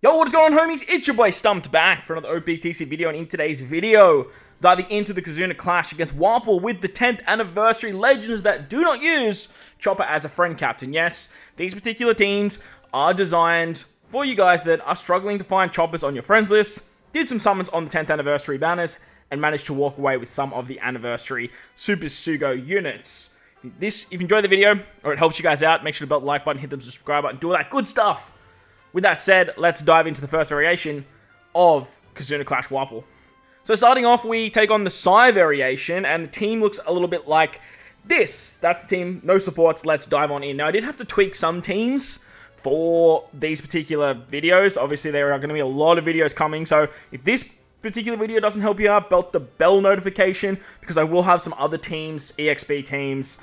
Yo, what's going on, homies? It's your boy Stumped back for another OPTC video, and in today's video, diving into the KIZUNA clash against Wapol with the 10th anniversary legends that do not use Chopper as a friend captain. Yes, these particular teams are designed for you guys that are struggling to find Choppers on your friends list, did some summons on the 10th anniversary banners, and managed to walk away with some of the anniversary Super Sugo units. If you enjoyed the video, or it helps you guys out, make sure to belt the like button, hit the subscribe button, do all that good stuff. With that said, let's dive into the first variation of KIZUNA Clash Wapol. So starting off, we take on the Psy variation, and the team looks a little bit like this. That's the team, no supports, let's dive on in. Now, I did have to tweak some teams for these particular videos. Obviously, there are going to be a lot of videos coming, so if this particular video doesn't help you out, belt the bell notification, because I will have some other teams, EXP teams,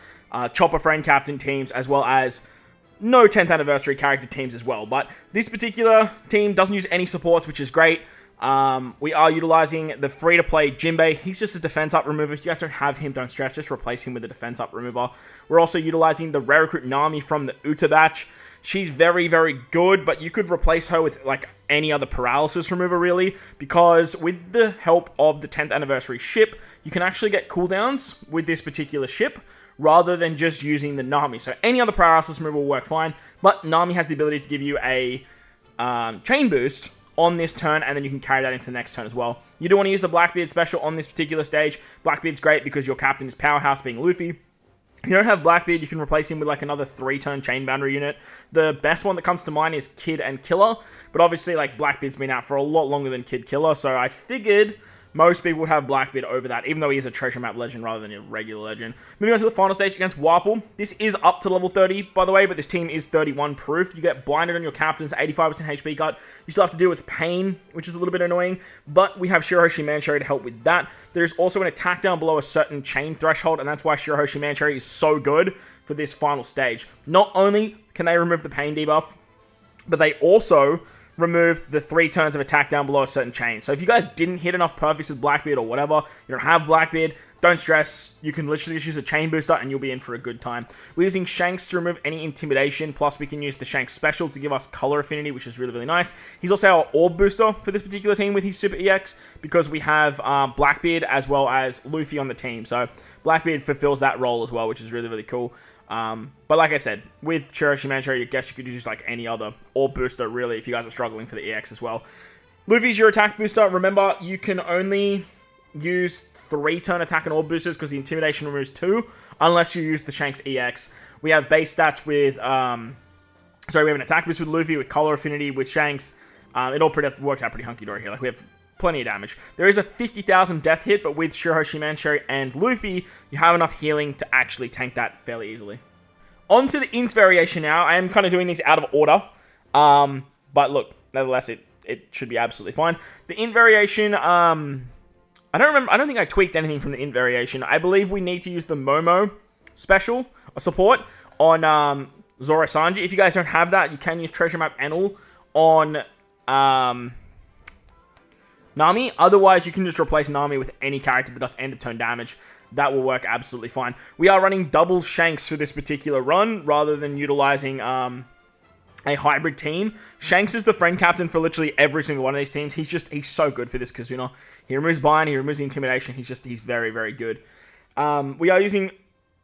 Chopper Friend Captain teams, as well as no 10th anniversary character teams as well. But this particular team doesn't use any supports, which is great. We are utilizing the free-to-play Giampier. He's just a defense up remover. If you guys don't have him, don't stress. Just replace him with a defense up remover. We're also utilizing the rare recruit Nami from the Uta batch. She's very, very good, but you could replace her with like any other paralysis remover, really, because with the help of the 10th anniversary ship, you can actually get cooldowns with this particular ship, rather than just using the Nami. So any other paralysis removal will work fine, but Nami has the ability to give you a chain boost on this turn, and then you can carry that into the next turn as well. You do want to use the Blackbeard special on this particular stage. Blackbeard's great because your captain is Powerhouse, being Luffy. If you don't have Blackbeard, you can replace him with like another 3-turn chain boundary unit. The best one that comes to mind is Kid and Killer, but obviously like Blackbeard's been out for a lot longer than Kid Killer, so I figured most people would have Blackbeard over that, even though he is a treasure map legend rather than a regular legend. Moving on to the final stage against Wapol. This is up to level 30, by the way, but this team is 31 proof. You get blinded on your captains, 85% HP cut. You still have to deal with pain, which is a little bit annoying, but we have Shirohoshi Mancherry to help with that. There's also an attack down below a certain chain threshold, and that's why Shirohoshi Mancherry is so good for this final stage. Not only can they remove the pain debuff, but they also remove the 3 turns of attack down below a certain chain. So if you guys didn't hit enough perfects with Blackbeard or whatever, you don't have Blackbeard, don't stress. You can literally just use a chain booster and you'll be in for a good time. We're using Shanks to remove any intimidation, plus we can use the Shanks special to give us color affinity, which is really, really nice. He's also our orb booster for this particular team with his Super EX, because we have Blackbeard as well as Luffy on the team. So Blackbeard fulfills that role as well, which is really, really cool. But like I said, with Shirohoshi Mancherry, I guess you could use like any other orb booster, really, if you guys are struggling for the EX as well. Luffy's your attack booster. Remember, you can only use 3-turn attack and orb boosters because the intimidation removes 2, unless you use the Shanks EX. We have base stats with, we have an attack boost with Luffy, with color affinity, with Shanks. It all works out pretty hunky-dory here. Like, we have plenty of damage. There is a 50,000 death hit, but with Shirohoshi Mancherry and Luffy, you have enough healing to actually tank that fairly easily. On to the int variation now. I am kind of doing these out of order, but look, nevertheless, it should be absolutely fine. The int variation, I don't think I tweaked anything from the int variation. I believe we need to use the Momo special or support on Zoro Sanji. If you guys don't have that, you can use Treasure Map Enel on Nami. Otherwise, you can just replace Nami with any character that does end of turn damage. That will work absolutely fine. We are running double Shanks for this particular run, rather than utilizing a hybrid team. Shanks is the friend captain for literally every single one of these teams. He's so good for this KIZUNA. He removes bind, he removes the intimidation. He's very, very good. We are using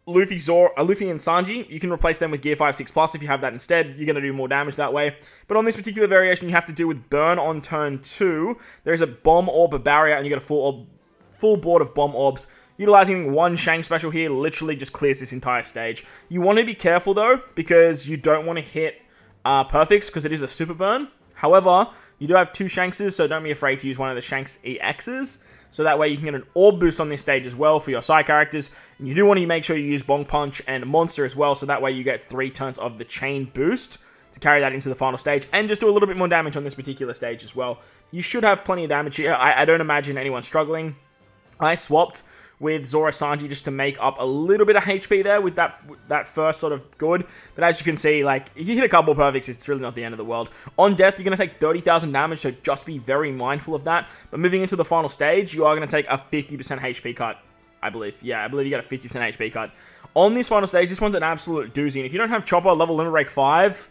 Luffy and Sanji. You can replace them with Gear 5, 6+ if you have that instead. You're going to do more damage that way. But on this particular variation, you have to deal with burn on turn 2. There is a bomb orb, a barrier, and you get a full board of bomb orbs. Utilizing one Shank special here literally just clears this entire stage. You want to be careful though, because you don't want to hit perfects, because it is a super burn. However, you do have 2 Shankses, so don't be afraid to use one of the Shanks EXs. So that way you can get an orb boost on this stage as well for your side characters. And you do want to make sure you use Bong Punch and Monster as well, so that way you get 3 turns of the chain boost to carry that into the final stage, and just do a little bit more damage on this particular stage as well. You should have plenty of damage here. I don't imagine anyone struggling. I swapped with Zoro Sanji just to make up a little bit of HP there with that first sort of good. But as you can see, like, if you hit a couple of perfects, it's really not the end of the world. On death, you're going to take 30,000 damage, so just be very mindful of that. But moving into the final stage, you are going to take a 50% HP cut, I believe. Yeah, I believe you get a 50% HP cut. On this final stage, this one's an absolute doozy. And if you don't have Chopper level limit break 5,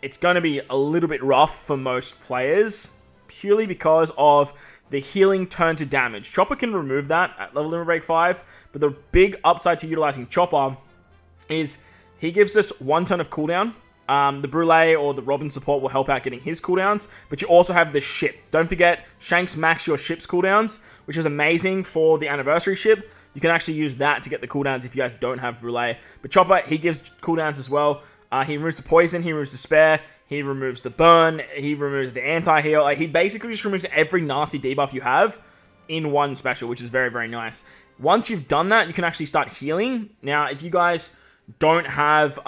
it's going to be a little bit rough for most players, purely because of the healing turn to damage. Chopper can remove that at level limit break 5, but the big upside to utilizing Chopper is he gives us 1 turn of cooldown. The Brûlé or the Robin support will help out getting his cooldowns, but you also have the ship. Don't forget, Shanks max your ship's cooldowns, which is amazing for the Anniversary ship. You can actually use that to get the cooldowns if you guys don't have Brûlé. But Chopper, he gives cooldowns as well. He removes the poison, he removes the spare, he removes the burn, he removes the anti-heal. Like, he basically just removes every nasty debuff you have in one special, which is very, very nice. Once you've done that, you can actually start healing. Now, if you guys don't have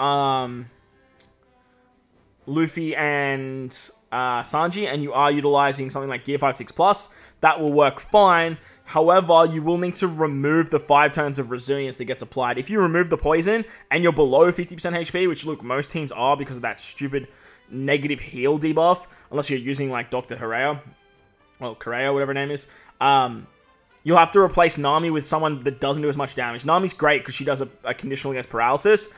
Luffy and Sanji, and you are utilizing something like Gear 5, 6+, that will work fine. However, you will need to remove the 5 turns of resilience that gets applied. If you remove the poison and you're below 50% HP, which look, most teams are because of that stupid negative heal debuff, unless you're using like Dr. Herrera, or Correa, whatever her name is, you'll have to replace Nami with someone that doesn't do as much damage. Nami's great because she does a conditional against paralysis,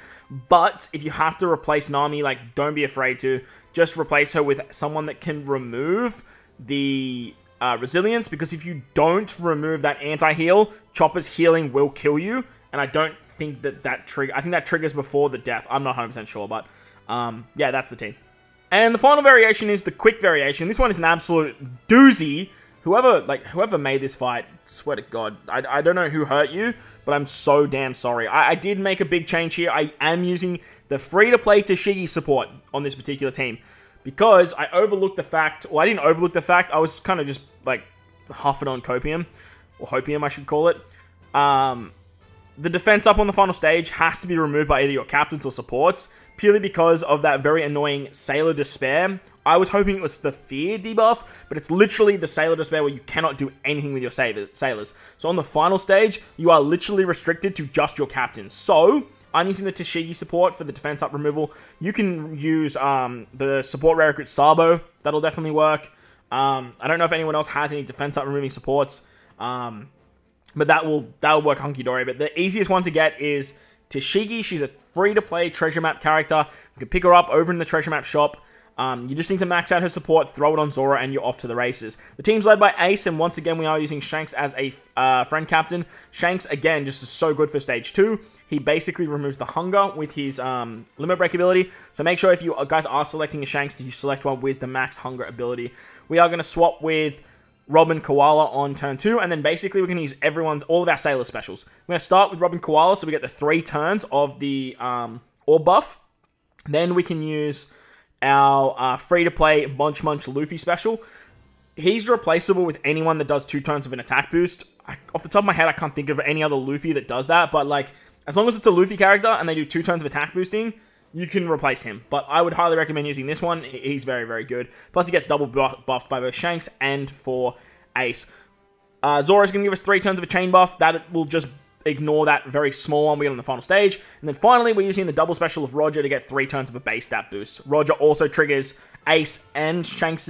but if you have to replace Nami, like, don't be afraid to. Just replace her with someone that can remove the resilience, because if you don't remove that anti-heal, Chopper's healing will kill you, and I don't think that trigger. I think that triggers before the death. I'm not 100% sure, but yeah, that's the team. And the final variation is the quick variation. This one is an absolute doozy. Whoever made this fight, swear to God, I don't know who hurt you, but I'm so damn sorry. I did make a big change here. I am using the free-to-play Tashigi support on this particular team, because I overlooked the fact, well, I didn't overlook the fact, I was kind of just, like, huffing on copium, or hopium, I should call it. The defense up on the final stage has to be removed by either your captains or supports, purely because of that very annoying Sailor Despair. I was hoping it was the Fear debuff, but it's literally the Sailor Despair where you cannot do anything with your sailors. So on the final stage, you are literally restricted to just your captains. So I'm using the Tashigi support for the defense up removal. You can use the support rare recruit Sabo. That'll definitely work. I don't know if anyone else has any defense up removing supports, but that'll work hunky-dory. But the easiest one to get is Tashigi. She's a free-to-play treasure map character. You can pick her up over in the treasure map shop. You just need to max out her support, throw it on Zora, and you're off to the races. The team's led by Ace, and once again, we are using Shanks as a friend captain. Shanks, again, just is so good for Stage 2. He basically removes the hunger with his limit break ability. So make sure if you guys are selecting a Shanks, that you select one with the max hunger ability. We are going to swap with Robin Koala on turn 2, and then basically we're going to use all of our Sailor specials. We're going to start with Robin Koala, so we get the 3 turns of the orb buff. Then we can use our free-to-play Munch Munch Luffy special. He's replaceable with anyone that does 2 turns of an attack boost. Off the top of my head, I can't think of any other Luffy that does that, but like, as long as it's a Luffy character and they do 2 turns of attack boosting, you can replace him. But I would highly recommend using this one. He's very, very good. Plus, he gets double buffed by both Shanks and for Ace. Zora's going to give us 3 turns of a chain buff. That will just ignore that very small one we get on the final stage. And then finally, we're using the double special of Roger to get 3 turns of a base stat boost. Roger also triggers Ace and Shanks'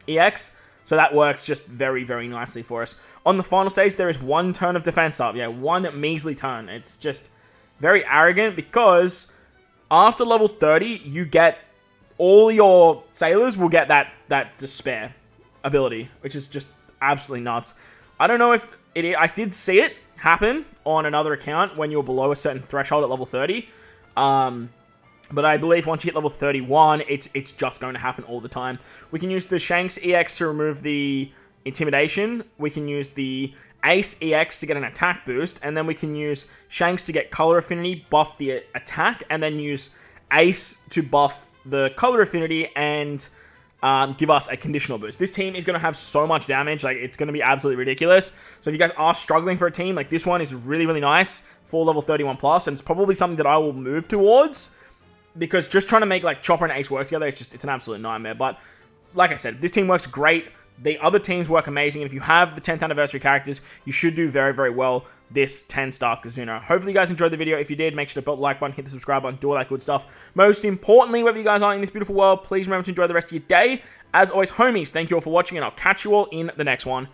EX, so that works just very, very nicely for us. On the final stage, there is 1 turn of defense up. Yeah, 1 measly turn. It's just very arrogant, because after level 30, you get all your sailors will get that despair ability, which is just absolutely nuts. I don't know if I did see it happen on another account when you're below a certain threshold at level 30. But I believe once you hit level 31, it's just going to happen all the time. We can use the Shanks EX to remove the Intimidation. We can use the Ace EX to get an attack boost. And then we can use Shanks to get color affinity, buff the attack. And then use Ace to buff the color affinity and give us a conditional boost. This team is going to have so much damage. Like, it's going to be absolutely ridiculous. So if you guys are struggling for a team, like, this one is really, really nice for level 31 plus. And it's probably something that I will move towards, because just trying to make, like, Chopper and Ace work together, it's an absolute nightmare. But like I said, this team works great. The other teams work amazing. And if you have the 10th anniversary characters, you should do very, very well this 10-star KIZUNA. Hopefully you guys enjoyed the video. If you did, make sure to put the like button, hit the subscribe button, do all that good stuff. Most importantly, wherever you guys are in this beautiful world, please remember to enjoy the rest of your day. As always, homies, thank you all for watching, and I'll catch you all in the next one.